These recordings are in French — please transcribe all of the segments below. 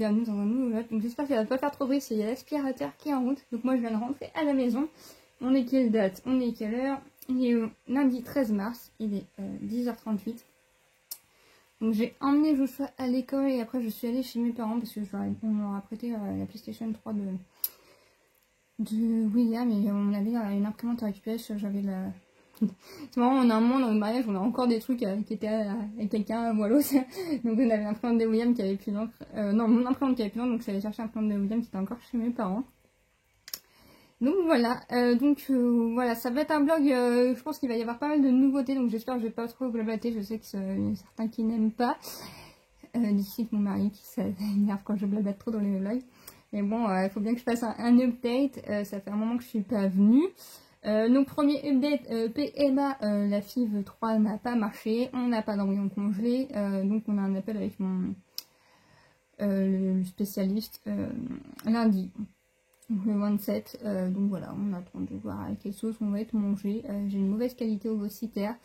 bienvenue dans un nouveau vlog. Donc j'espère qu'il va pas faire trop bruit, c'est l'aspirateur qui est en route. Donc moi je viens de rentrer à la maison. On est quelle date? On est quelle heure? Il est lundi 13 mars, il est 10h38. Donc j'ai emmené Joshua à l'école et après je suis allée chez mes parents parce que on leur a prêté la PlayStation 3 de William et on avait une imprimante à récupérer. J'avais la... C'est marrant, on a un moment dans le mariage, on a encore des trucs qui étaient avec quelqu'un, moi l'autre. Donc on avait l'imprimante de William qui avait plus d'encre. Non, mon imprimante qui avait plus d'encre, donc je suis allée chercher l'imprimante de William qui était encore chez mes parents. Donc voilà, voilà, ça va être un vlog, je pense qu'il va y avoir pas mal de nouveautés, donc j'espère que je vais pas trop blablater, je sais qu'il y a certains qui n'aiment pas. D'ici mon mari qui s'énerve quand je blablate trop dans les vlogs. Mais bon, il faut bien que je fasse un update, ça fait un moment que je suis pas venue. Donc premier update, PMA, la FIV 3 n'a pas marché, on n'a pas d'embryon congelé, donc on a un appel avec le spécialiste lundi. Donc le 27, donc voilà, on attend de voir à quelle sauce on va être mangé. J'ai une mauvaise qualité ovocytaire.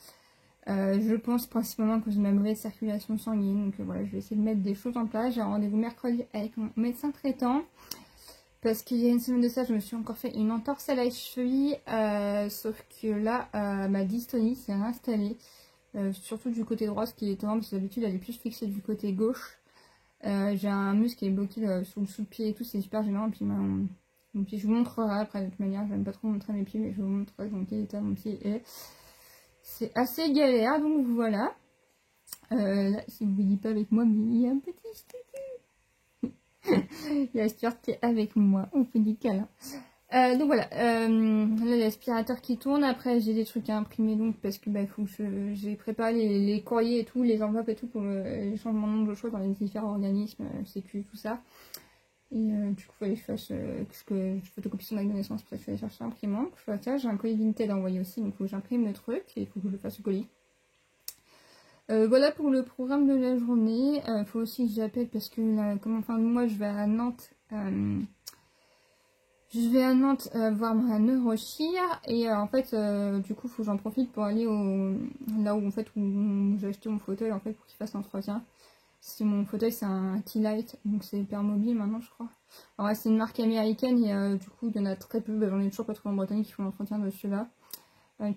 Je pense principalement à cause de ma mauvaise circulation sanguine. Donc voilà, je vais essayer de mettre des choses en place. J'ai un rendez-vous mercredi avec mon médecin traitant. Parce qu'il y a une semaine de ça, je me suis encore fait une entorse à la cheville. Sauf que là, ma dystonie s'est réinstallée. Surtout du côté droit, ce qui est étonnant parce que d'habitude elle est plus fixée du côté gauche. J'ai un muscle qui est bloqué sous le sous-pied et tout, c'est super gênant. Et puis mon pied, je vous montrerai après de toute manière, j'aime pas trop montrer mes pieds, mais je vous montrerai dans quel état mon pied est. C'est assez galère, donc voilà. Là, si vous ne voyez pas avec moi, mais il y a un petit sticky. Il y a l'aspirateur qui est avec moi, on fait des câlins. Donc voilà, là l'aspirateur qui tourne, après j'ai des trucs à imprimer donc parce que il faut que j'ai préparé les courriers et tout, les enveloppes et tout pour les changements de nom de choix dans les différents organismes, sécu, tout ça. Et du coup, il fallait que je fasse que je photocopie son acte de naissance, pour ça il fallait chercher l'imprimante. Je fais ça, j'ai un colis Vinted à envoyer aussi, donc il faut que j'imprime le truc et il faut que je fasse le colis. Voilà pour le programme de la journée. Il faut aussi que j'appelle parce que là, comme en fin de mois, je vais à Nantes. Voir ma neurochir et en fait du coup il faut que j'en profite pour aller là où en fait où j'ai acheté mon fauteuil en fait pour qu'il fasse l'entretien. Mon fauteuil c'est un T-Light, donc c'est hyper mobile maintenant je crois. Alors c'est une marque américaine et du coup il y en a très peu, j'en ai toujours pas trouvé en Bretagne qui font l'entretien de ceux-là,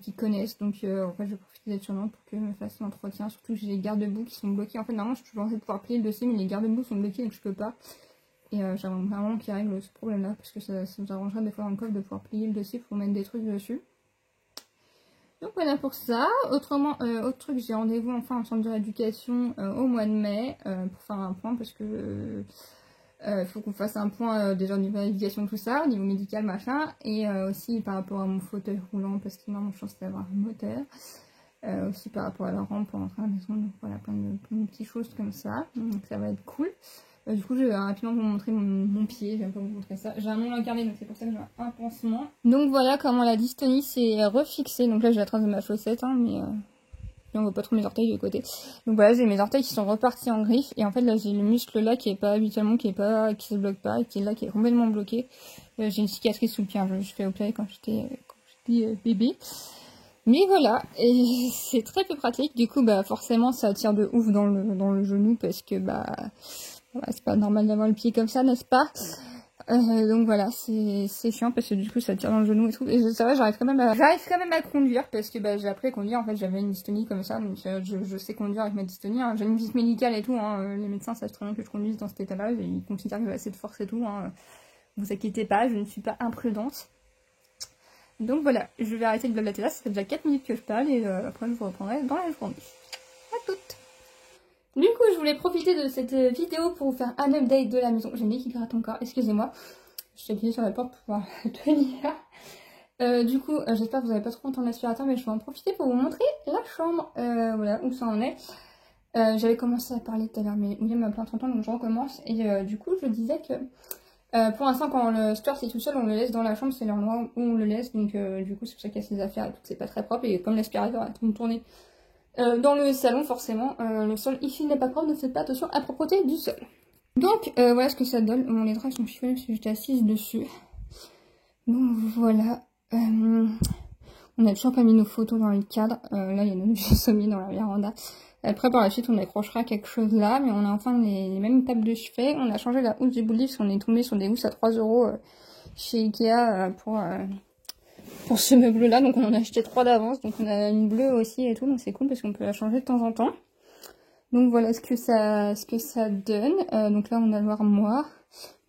qui connaissent, donc en fait je vais profiter d'être sur Nantes pour qu'ils me fassent l'entretien, surtout que j'ai les garde-boue qui sont bloqués. En fait normalement je suis censée pouvoir plier le dossier mais les garde-boue sont bloqués donc je peux pas. Et j'aimerais vraiment qu'ils règlent ce problème là parce que ça nous arrangerait des fois dans le coffre de pouvoir plier le dossier pour mettre des trucs dessus. Donc voilà pour ça. Autrement, autre truc, j'ai rendez-vous enfin en centre de rééducation au mois de mai pour faire un point parce que faut qu'on fasse un point déjà au niveau de l'éducation, tout ça, au niveau médical, machin, et aussi par rapport à mon fauteuil roulant parce qu'il m'a mon chance d'avoir un moteur. Aussi par rapport à la rampe pour rentrer à la maison, donc voilà, plein de petites choses comme ça, donc ça va être cool. Du coup, je vais rapidement vous montrer mon pied, j'aime pas vous montrer ça. J'ai un ongle incarné, donc c'est pour ça que j'ai un pansement. Donc voilà comment la dystonie s'est refixée. Donc là, j'ai la trace de ma chaussette, hein, mais on voit pas trop mes orteils de côté. Donc voilà, j'ai mes orteils qui sont repartis en griffe. Et en fait, là, j'ai le muscle là qui est pas habituellement, qui se bloque pas, et qui est là, qui est complètement bloqué. J'ai une cicatrice sous le pied, hein, je fais opérer quand j'étais bébé. Mais voilà, et c'est très peu pratique. Du coup, forcément, ça tire de ouf dans le genou parce que voilà, c'est pas normal d'avoir le pied comme ça, n'est-ce pas? Donc voilà, c'est chiant parce que du coup ça tire dans le genou et tout. Et ça va, j'arrive quand même à conduire parce que j'ai appris à conduire. En fait, j'avais une dystonie comme ça, donc je sais conduire avec ma dystonie. Hein. J'ai une visite médicale et tout. Hein. Les médecins savent très bien que je conduise dans cet état-là et ils considèrent que j'ai assez de force et tout. Hein. Vous inquiétez pas, je ne suis pas imprudente. Donc voilà, je vais arrêter de blablater là. Ça fait déjà 4 minutes que je parle et après je vous reprendrai dans la journée. À toutes! Du coup, je voulais profiter de cette vidéo pour vous faire un update de la maison. J'aime bien qu'il gratte encore, excusez-moi. Je suis appuyée sur la porte pour pouvoir tenir. Du coup, j'espère que vous n'avez pas trop entendu l'aspirateur, mais je vais en profiter pour vous montrer la chambre. Voilà, où ça en est. J'avais commencé à parler tout à l'heure, mais William m'a plein de temps, donc je recommence. Et du coup, je disais que pour l'instant, quand le Stuart est tout seul, on le laisse dans la chambre, c'est l'endroit où on le laisse. Donc du coup, c'est pour ça qu'il y a ses affaires et tout, c'est pas très propre. Et comme l'aspirateur a tourné dans le salon, forcément, le sol ici n'est pas propre, ne faites pas attention à la propreté du sol. Donc voilà ce que ça donne. Bon, les draps sont chiffonnés parce que j'étais assise dessus. Donc voilà. On a toujours pas mis nos photos dans le cadre. Là, il y a notre vieux sommier dans la véranda. Après par la suite on accrochera quelque chose là, mais on a enfin les mêmes tables de chevet. On a changé la housse du bout de lit parce qu'on est tombé sur des housses à 3 € chez Ikea pour ce meuble là, donc on en a acheté 3 d'avance, donc on a une bleue aussi et tout, donc c'est cool parce qu'on peut la changer de temps en temps. Donc voilà ce que ça donne. Donc là on a l'armoire.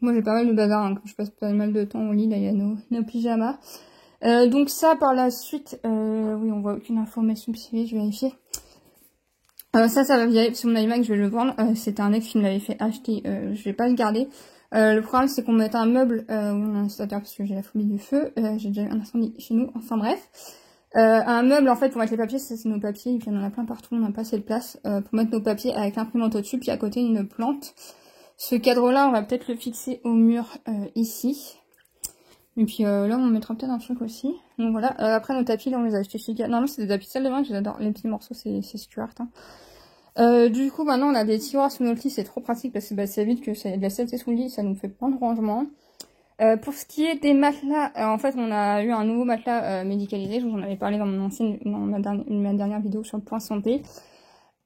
Moi j'ai pas mal de bazar, hein, comme je passe pas mal de temps au lit, là il y a nos pyjamas. Donc ça par la suite, oui on voit aucune information privée, je vais vérifier. Ça va vieillir, parce que mon iMac je vais le vendre, c'était un ex qui me l'avait fait acheter, je vais pas le garder. Le problème c'est qu'on met un meuble où on a un installateur parce que j'ai la phobie du feu, j'ai déjà eu un incendie chez nous, enfin bref. Un meuble en fait pour mettre les papiers, c'est nos papiers, il y en a plein partout, on n'a pas assez de place pour mettre nos papiers avec l'imprimante au-dessus, puis à côté une plante. Ce cadre là on va peut-être le fixer au mur ici. Et puis là on mettra peut-être un truc aussi. Donc voilà, après nos tapis là on les a achetés chez Ikea. Non c'est des tapis de salle de bain que j'adore, les petits morceaux c'est Stuart. Hein. Du coup maintenant on a des tiroirs sous notre lit, c'est trop pratique parce que bah, ça évite que ça y ait de la saleté sous le lit, ça nous fait plein de rangements. Pour ce qui est des matelas, en fait on a eu un nouveau matelas médicalisé, je vous en avais parlé dans ma dernière vidéo sur le point santé.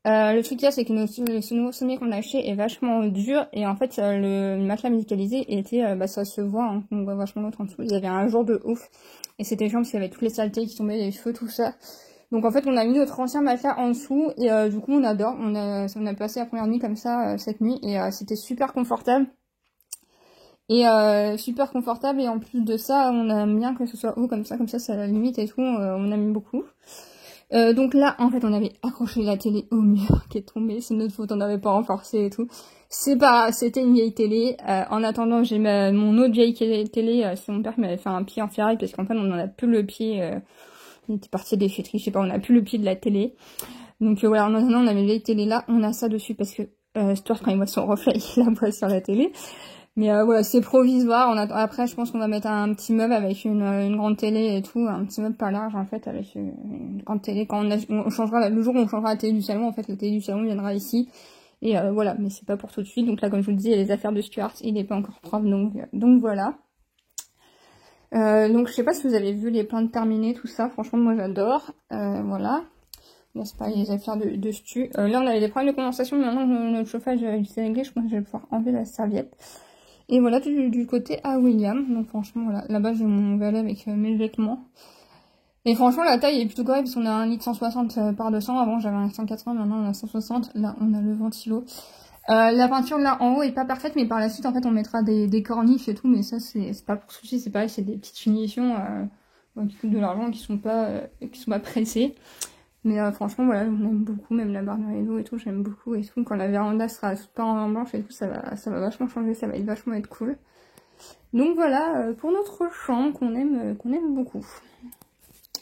Le truc qu'il y a c'est que ce nouveau sommier qu'on a acheté est vachement dur et en fait le matelas médicalisé était, ça se voit, hein, on voit vachement l'autre en dessous, il y avait un jour de ouf et c'était chiant parce qu'il y avait toutes les saletés qui tombaient, les cheveux, tout ça. Donc en fait on a mis notre ancien matelas en dessous et du coup on adore, on a passé la première nuit comme ça cette nuit et c'était super confortable. Et super confortable et en plus de ça on aime bien que ce soit haut comme ça à la limite et tout, on aime beaucoup. Donc là en fait on avait accroché la télé au mur qui est tombée, c'est notre faute, on n'avait pas renforcé et tout. C'est pas grave, c'était une vieille télé. En attendant j'ai mon autre vieille télé, c'est mon père qui m'avait fait un pied en ferraille parce qu'en fait on en a plus le pied, il était parti des déchetterie, je sais pas, on a plus le pied de la télé. Donc voilà, en attendant on avait une vieille télé là, on a ça dessus parce que Stuart quand il voit son reflet il la voit sur la télé. Mais voilà, c'est provisoire. Après, je pense qu'on va mettre un petit meuble avec une grande télé et tout, un petit meuble pas large en fait avec une grande télé. Quand on changera le jour où on changera la télé du salon, en fait, la télé du salon viendra ici. Et voilà, mais c'est pas pour tout de suite. Donc là, comme je vous le dis, il y a les affaires de Stuart, il n'est pas encore propre, donc voilà. Donc je sais pas si vous avez vu les plantes terminées, tout ça. Franchement, moi j'adore. Voilà. Là, c'est pas les affaires de Stu. Là, on avait des problèmes de condensation, mais maintenant notre chauffage est réglé, je pense que je vais pouvoir enlever la serviette. Et voilà du côté à William. Donc franchement voilà, là-bas j'ai mon valet avec mes vêtements. Et franchement la taille est plutôt correcte parce qu'on a un lit de 160 par 200. Avant j'avais un 180, maintenant on a 160. Là on a le ventilo. La peinture là en haut est pas parfaite, mais par la suite en fait on mettra des corniches et tout. Mais ça c'est pas pour souci, c'est pareil, c'est des petites finitions qui coûtent de l'argent, qui sont pas pressées. Mais franchement voilà, on aime beaucoup, même la barre de rideau et tout, j'aime beaucoup et tout. Quand la véranda sera pas en blanche et tout, ça va vachement changer, ça va vachement être cool. Donc voilà, pour notre chambre qu'on aime beaucoup.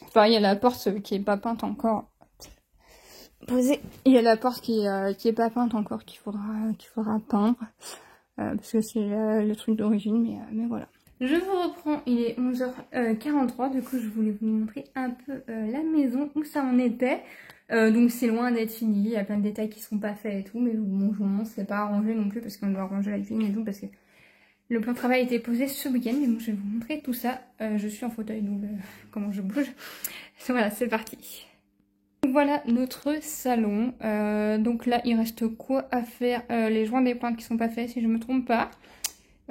Enfin, il y a la porte qui est pas peinte encore. Posée. Il y a la porte qui est pas peinte encore, qu'il faudra peindre. Parce que c'est le truc d'origine, mais voilà. Je vous reprends, il est 11h43, du coup je voulais vous montrer un peu la maison, où ça en était. Donc c'est loin d'être fini, il y a plein de détails qui sont pas faits et tout, mais bon, je vous montre, c'est pas arrangé non plus parce qu'on doit ranger la cuisine et tout, parce que le plan de travail a été posé ce week-end, mais bon je vais vous montrer tout ça. Je suis en fauteuil, donc comment je bouge. Voilà, c'est parti. Donc voilà notre salon, donc là il reste quoi à faire, les joints des pointes qui sont pas faits si je me trompe pas.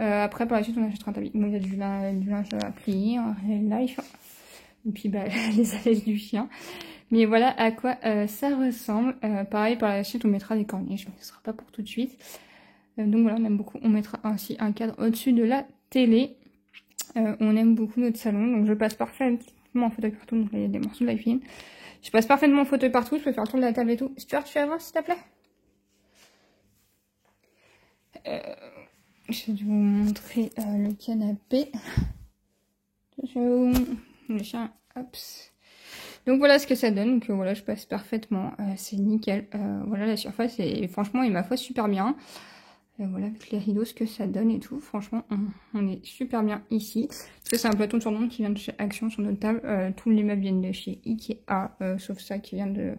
Après par la suite on achètera un tapis. Bon, il y a du linge à plier, un life. Et puis bah, les allées du chien. Mais voilà à quoi ça ressemble. Pareil par la suite on mettra des corniches, mais ce sera pas pour tout de suite. Donc voilà, on aime beaucoup. On mettra ainsi un cadre au-dessus de la télé. On aime beaucoup notre salon. Donc je passe parfaitement en fauteuil partout. Donc là il y a des morceaux de la fine. Je passe parfaitement en fauteuil partout. Je peux faire le tour de la table et tout. Stuart, tu avances s'il te plaît. Je vais vous montrer le canapé. Le chien, hop. Donc voilà ce que ça donne. Donc voilà, je passe parfaitement. C'est nickel. Voilà la surface et franchement, il ma foi super bien. Voilà avec les rideaux, ce que ça donne et tout. Franchement, on est super bien ici. Parce que c'est un plateau de tournement qui vient de chez Action sur notre table. Tous les meubles viennent de chez Ikea, sauf ça qui vient de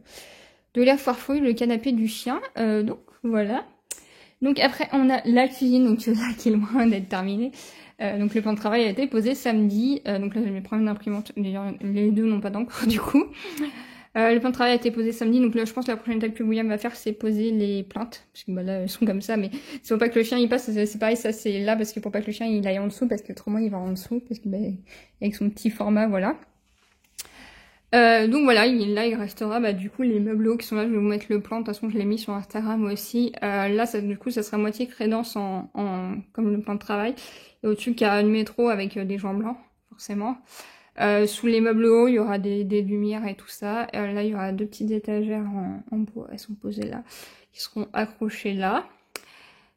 l'air farfouille, le canapé du chien. Donc voilà. Donc après on a la cuisine, donc là qui est loin d'être terminée. Donc le plan de travail a été posé samedi. Donc là je vais prendre une imprimante. Les deux n'ont pas d'encre du coup. Le plan de travail a été posé samedi, donc là je pense que la prochaine étape que William va faire c'est poser les plaintes, parce que bah, là elles sont comme ça, mais c'est pour pas que le chien il passe, c'est pareil, ça c'est là parce que pour pas que le chien il aille en dessous, parce que autrement il va en dessous, parce que bah, avec son petit format, voilà. Donc voilà, là il restera bah, du coup les meubles hauts qui sont là, je vais vous mettre le plan, de toute façon je l'ai mis sur Instagram aussi. Là ça, du coup ça sera moitié crédence comme le plan de travail, et au-dessus qu'il y a une métro avec des joints blancs, forcément. Sous les meubles hauts, il y aura des lumières et tout ça. Là, il y aura 2 petites étagères en bois, elles sont posées là, qui seront accrochées là.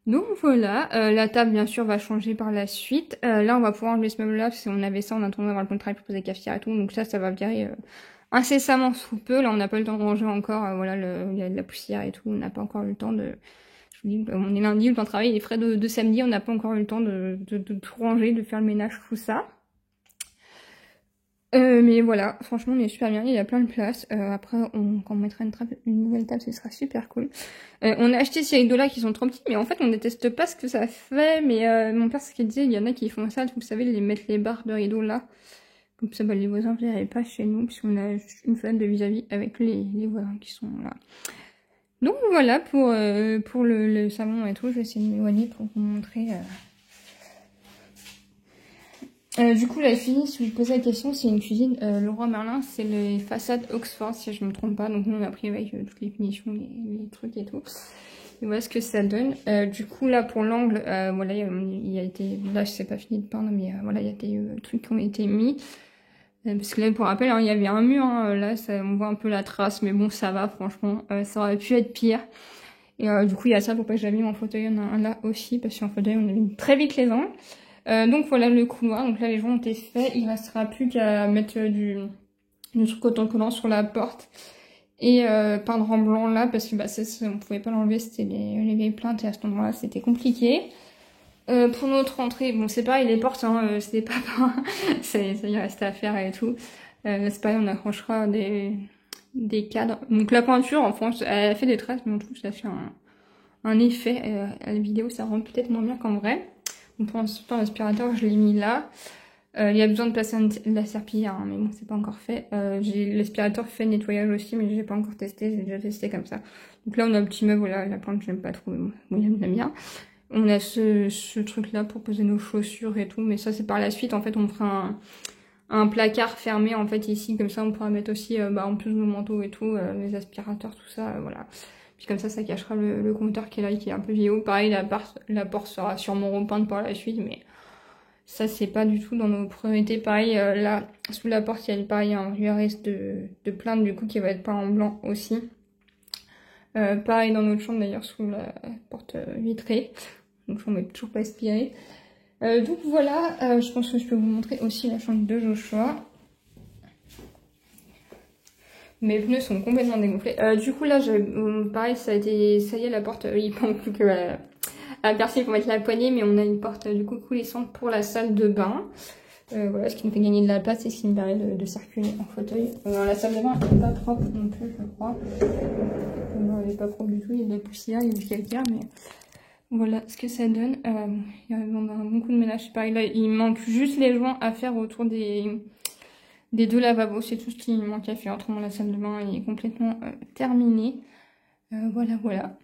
Donc voilà, la table bien sûr va changer par la suite. Là, on va pouvoir enlever ce meuble-là, parce qu'on avait ça en attendant d'avoir le plan de travail pour poser cafetière et tout. Donc ça va virer incessamment sous peu. Là, on n'a pas eu le temps de ranger encore. Voilà, il y a de la poussière et tout. On n'a pas encore eu le temps de... Je vous dis, on est lundi, le plan de travail il est frais de samedi. On n'a pas encore eu le temps de tout ranger, de faire le ménage, tout ça. Mais voilà, franchement on est super bien, il y a plein de place. Après quand on mettra une nouvelle table, ce sera super cool. On a acheté ces rideaux là qui sont trop petits, mais en fait on déteste pas ce que ça fait. Mais mon père ce qu'il disait, il y en a qui font ça, vous savez, les mettre les barres de rideaux là. Comme ça bah, les voisins ne verraient pas chez nous, puisqu'on a juste une fenêtre de vis-à-vis avec les voisins qui sont là. Donc voilà pour le salon et tout, je vais essayer de m'éloigner pour vous montrer... Du coup, la fini, si vous posez la question, c'est une cuisine Leroy Merlin, c'est les façades Oxford, si je ne me trompe pas. Donc, nous, on a pris avec toutes les finitions, les trucs et tout. Et voilà ce que ça donne. Du coup, là, pour l'angle, voilà, il y a été... Là, je sais pas fini de peindre, mais voilà, il y a des trucs qui ont été mis. Parce que là, pour rappel, hein, il y avait un mur, hein, là, on voit un peu la trace, mais bon, ça va, franchement. Ça aurait pu être pire. Et du coup, il y a ça pour pas que j'abîme mon fauteuil. Il y en a un là aussi, parce qu'en fauteuil, on abîme très vite les angles. Donc voilà le couloir, donc là les joints ont été faits, il restera plus qu'à mettre du truc autocollant sur la porte et peindre en blanc là parce que bah on pouvait pas l'enlever, c'était les vieilles plaintes et à ce moment-là c'était compliqué. Pour notre entrée, bon c'est pareil les portes, hein, c'était pas ça y reste à faire et tout. C'est pareil, on accrochera des cadres. Donc la peinture en France elle a fait des traces mais on trouve que ça fait un effet. À la vidéo ça rend peut-être moins bien qu'en vrai. Donc pour l'instant l'aspirateur je l'ai mis là. Il y a besoin de placer la serpillière, hein, mais bon c'est pas encore fait. J'ai l'aspirateur fait nettoyage aussi, mais j'ai pas encore testé, j'ai déjà testé comme ça. Donc là on a un petit meuble, voilà, la plante j'aime pas trop, mais bon j'aime bien. On a ce truc là pour poser nos chaussures et tout, mais ça c'est par la suite. En fait on fera un placard fermé en fait ici, comme ça on pourra mettre aussi en plus nos manteaux et tout, les aspirateurs, tout ça, voilà. Puis comme ça cachera le compteur qui est là, qui est un peu vieillot. Pareil, la porte sera sûrement repeinte par la suite, mais ça, c'est pas du tout dans nos priorités. Pareil, là, sous la porte, il y a pareil, un reste de plainte, du coup, qui va être peint en blanc aussi. Pareil dans notre chambre, d'ailleurs, sous la porte vitrée. Donc, chambre n'est toujours pas aspirée. Donc, voilà, je pense que je peux vous montrer aussi la chambre de Joshua. Mes pneus sont complètement dégonflés. Du coup là, pareil, ça y est, la porte, il manque plus que à percer pour mettre la poignée, mais on a une porte du coup coulissante pour la salle de bain. Voilà, ce qui nous fait gagner de la place et ce qui nous permet de circuler en fauteuil. La salle de bain n'est pas propre non plus, je crois. Non, elle n'est pas propre du tout, il y a de la poussière, il y a du calcaire, mais voilà ce que ça donne. Il y a un bon coup de ménage. Pareil, là, il manque juste les joints à faire autour des 2 lavabos, c'est tout ce qui manque à faire. Autrement, la salle de bain est complètement terminée. Voilà.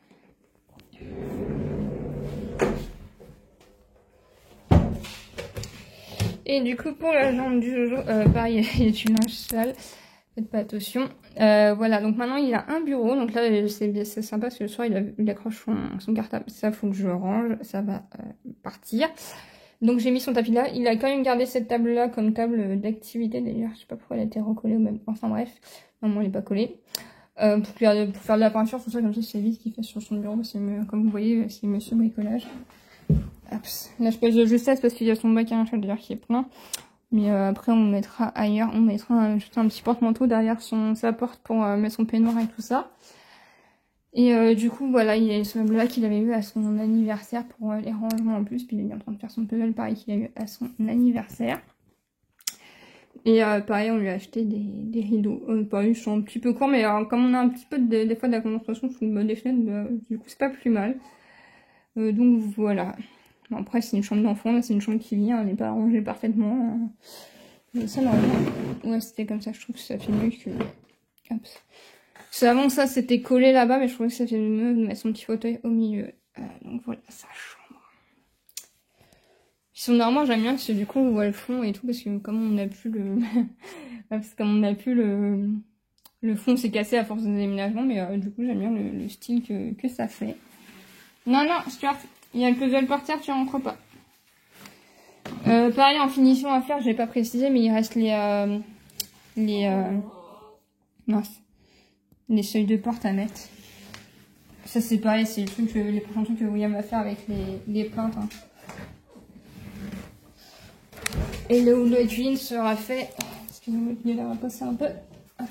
Et du coup, pour la jambe du Jojo, pareil, il y a du linge sale. Faites pas attention. Voilà, donc maintenant, il a un bureau. Donc là, c'est sympa parce que le soir, il accroche son cartable. Ça, faut que je le range. Ça va partir. Donc j'ai mis son tapis là, il a quand même gardé cette table là comme table d'activité d'ailleurs, je sais pas pourquoi elle a été recollée au même, enfin bref, normalement elle est pas collée. Pour faire de la peinture, tout ça comme ça c'est vite qu'il fait sur son bureau, comme vous voyez c'est monsieur bricolage. Hop. Là je pose de justesse parce qu'il y a son bac à linge d'ailleurs qui est plein. Mais après on mettra ailleurs, on mettra juste un petit porte-manteau derrière sa porte pour mettre son peignoir et tout ça. Et du coup, voilà, il y a ce meuble-là qu'il avait eu à son anniversaire pour les rangements en plus. Puis il est en train de faire son puzzle, pareil, qu'il a eu à son anniversaire. Et pareil, on lui a acheté des rideaux. Pareil, ils sont un petit peu courts, mais comme on a un petit peu des fois de la concentration sous les fenêtres, du coup, c'est pas plus mal. Donc voilà. Bon, après, c'est une chambre d'enfant, là, c'est une chambre qui vient, elle n'est pas rangée parfaitement. Ça, normalement, ouais, c'était comme ça, je trouve que ça fait mieux Hop. Avant ça c'était collé là-bas, mais je trouvais que ça fait mieux de mettre son petit fauteuil au milieu. Donc voilà sa chambre. Son armoire j'aime bien parce que du coup on voit le fond et tout, parce que comme on n'a plus le parce que comme on n'a plus le fond s'est cassé à force de déménagement, mais du coup j'aime bien le style que ça fait. Non Stuart, il y a le puzzle par terre, tu rentres pas. Pareil en finition à faire, je vais pas préciser, mais il reste mince, les seuils de porte à mettre. Ça c'est pareil, c'est les prochains trucs que William va faire avec les plaintes. Hein. Et le Woodlow Jean sera fait. Excusez-moi, je vais la repasser un peu. Hop.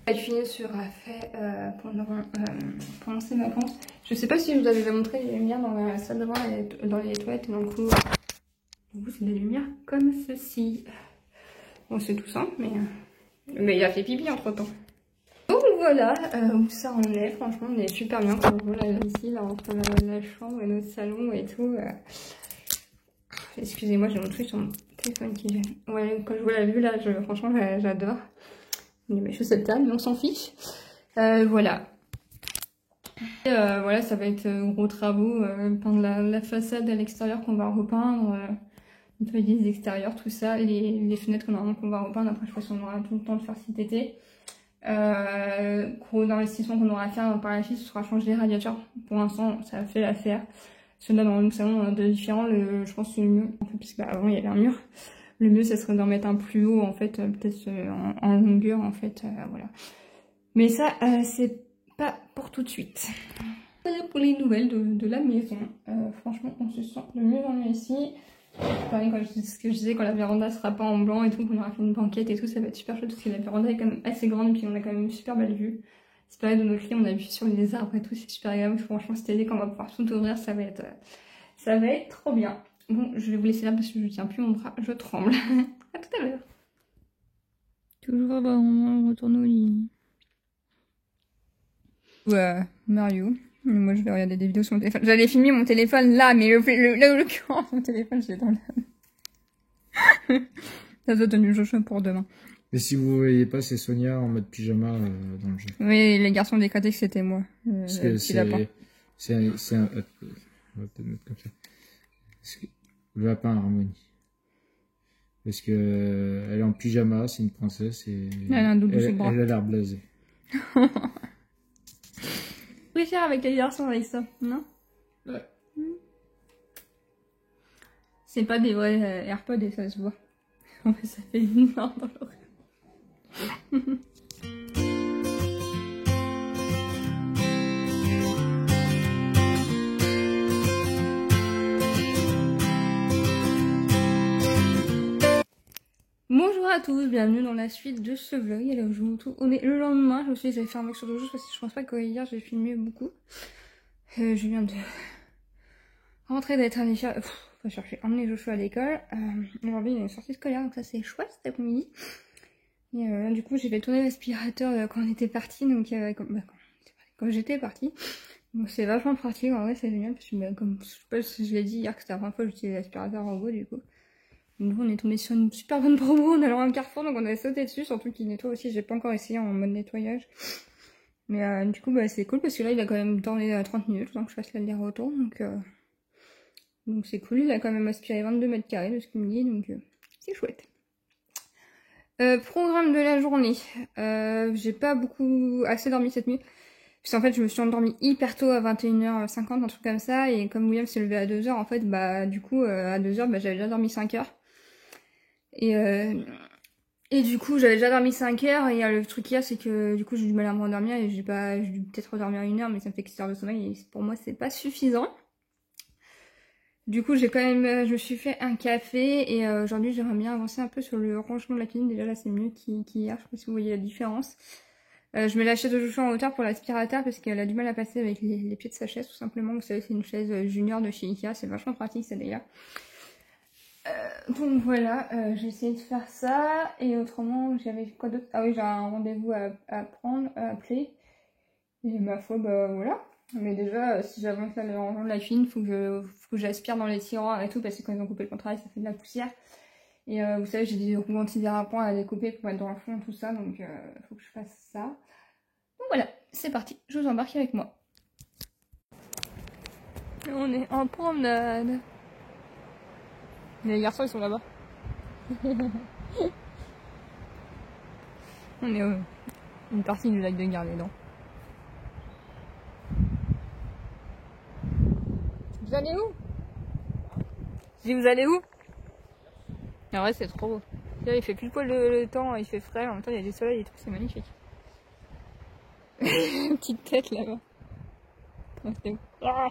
Le Jean sera fait pendant ces vacances. Je sais pas si je vous avais montré les lumières dans la salle de bain, dans les toilettes et dans le couloir. Vous, c'est des lumières comme ceci. Bon, c'est tout simple, mais il a fait pipi entre temps. Donc voilà où ça en est. Franchement, on est super bien quand on voit ici, là, entre la chambre et notre salon et tout. Excusez-moi, j'ai mon truc sur mon téléphone qui gêne. Ouais, quand je vois la vue là, franchement, j'adore. Il y a mes chaussettes table, mais on s'en fiche. Voilà. Et, voilà, ça va être gros travaux, peindre la façade à l'extérieur qu'on va repeindre, nettoyer les extérieurs, tout ça, les fenêtres normalement qu'on va repeindre. Après, je pense qu'on aura tout le temps de faire cet été. Gros investissement qu'on aura à faire par la suite, ce sera changer les radiateurs. Pour l'instant, ça a fait l'affaire. Celui-là, dans le salon, on a deux différents. Je pense que c'est le mieux, en fait, puisque avant il y avait un mur. Le mieux, ça serait d'en mettre un plus haut, en fait, peut-être en longueur, en fait, voilà. Mais ça, c'est pas pour tout de suite. Voilà pour les nouvelles de la maison. Franchement, on se sent de mieux en mieux ici. Pareil, ce que je disais, quand la véranda sera pas en blanc et tout, qu'on aura fait une banquette et tout, ça va être super chouette parce que la véranda est quand même assez grande et puis on a quand même une super belle vue. C'est pareil de notre lit, on a vu sur les arbres et tout, c'est super agréable. Franchement, cette année, quand on va pouvoir tout ouvrir, ça va être trop bien. Bon, je vais vous laisser là parce que je tiens plus mon bras, je tremble. À tout à l'heure. Toujours, on retourne au lit. Ouais, Mario. Moi, je vais regarder des vidéos sur mon téléphone. J'allais filmer mon téléphone là, mais l'occurrence, mon téléphone, je l'ai dans la... Ça doit donner le jeu pour demain. Mais si vous voyez pas, c'est Sonia en mode pyjama dans le jeu. Oui, les garçons décrétaient que c'était moi. Parce que c'est un... on va peut-être mettre comme ça. Le lapin harmonie. Parce que elle est en pyjama, c'est une princesse et elle a un double elle a l'air blasée. Je préfère avec les garçons avec ça, non? Ouais. C'est pas des vrais AirPods et ça se voit. En fait, ça fait une main dans l'oreille. Bonjour à tous, bienvenue dans la suite de ce vlog. Alors, on est le lendemain, je me suis dit j'allais faire un vlog sur 2 jours parce que je pense pas que hier j'ai filmé beaucoup. Je viens de rentrer d'être allée chercher emmener Joshua à l'école. Aujourd'hui il y a une sortie scolaire donc ça c'est chouette cet après-midi. Et là du coup j'ai fait tourner l'aspirateur quand on était parti, donc quand j'étais partie. Donc c'est vachement pratique, en vrai c'est génial parce que comme je sais pas si je l'ai dit hier que c'était la première fois que j'utilisais l'aspirateur robot du coup. Donc on est tombé sur une super bonne promo en allant à un Carrefour, donc on a sauté dessus, surtout qu'il nettoie aussi, j'ai pas encore essayé en mode nettoyage. Mais du coup bah c'est cool parce que là il a quand même tourné 30 minutes, donc je fasse l'aller-retour, donc c'est cool, il a quand même aspiré 22 mètres carrés de ce qu'il me dit, donc c'est chouette. Programme de la journée, j'ai pas assez dormi cette nuit, parce qu'en fait je me suis endormie hyper tôt à 21h50, un truc comme ça, et comme William s'est levé à 2h, en fait bah du coup à 2h bah, j'avais déjà dormi 5 heures. Et du coup j'avais déjà dormi 5 heures et le truc qu'il y a c'est que du coup j'ai du mal à me rendormir et j'ai dû peut-être redormir 1 heure mais ça me fait 6 heures de sommeil et pour moi c'est pas suffisant. Du coup j'ai quand même, je me suis fait un café et aujourd'hui j'aimerais bien avancer un peu sur le rangement de la cuisine. Déjà là c'est mieux qu'hier, je sais pas si vous voyez la différence. Je mets la chaise de Joshua en hauteur pour l'aspirateur parce qu'elle a du mal à passer avec les pieds de sa chaise tout simplement. Vous savez c'est une chaise junior de chez Ikea, c'est vachement pratique ça d'ailleurs. Donc voilà, j'ai essayé de faire ça et autrement j'avais quoi d'autre? Ah oui, j'ai un rendez-vous à prendre, à appeler. Et ma foi, bah voilà. Mais déjà, si j'avance à le rangement de la cuisine, faut que j'aspire dans les tiroirs et tout parce que quand ils ont coupé le contrat, ça fait de la poussière. Et vous savez, j'ai des roues anti-dérapants à découper pour mettre dans le fond, tout ça, donc faut que je fasse ça. Donc voilà, c'est parti, je vous embarque avec moi. On est en promenade. Les garçons, ils sont là-bas. On est une partie du lac de Garlédan. Vous allez où? Je dis, vous allez où? En vrai, c'est trop beau. Là, il fait plus poil le temps, il fait frais, en même temps, il y a du soleil et tout, c'est magnifique. Petite tête là-bas. Ah,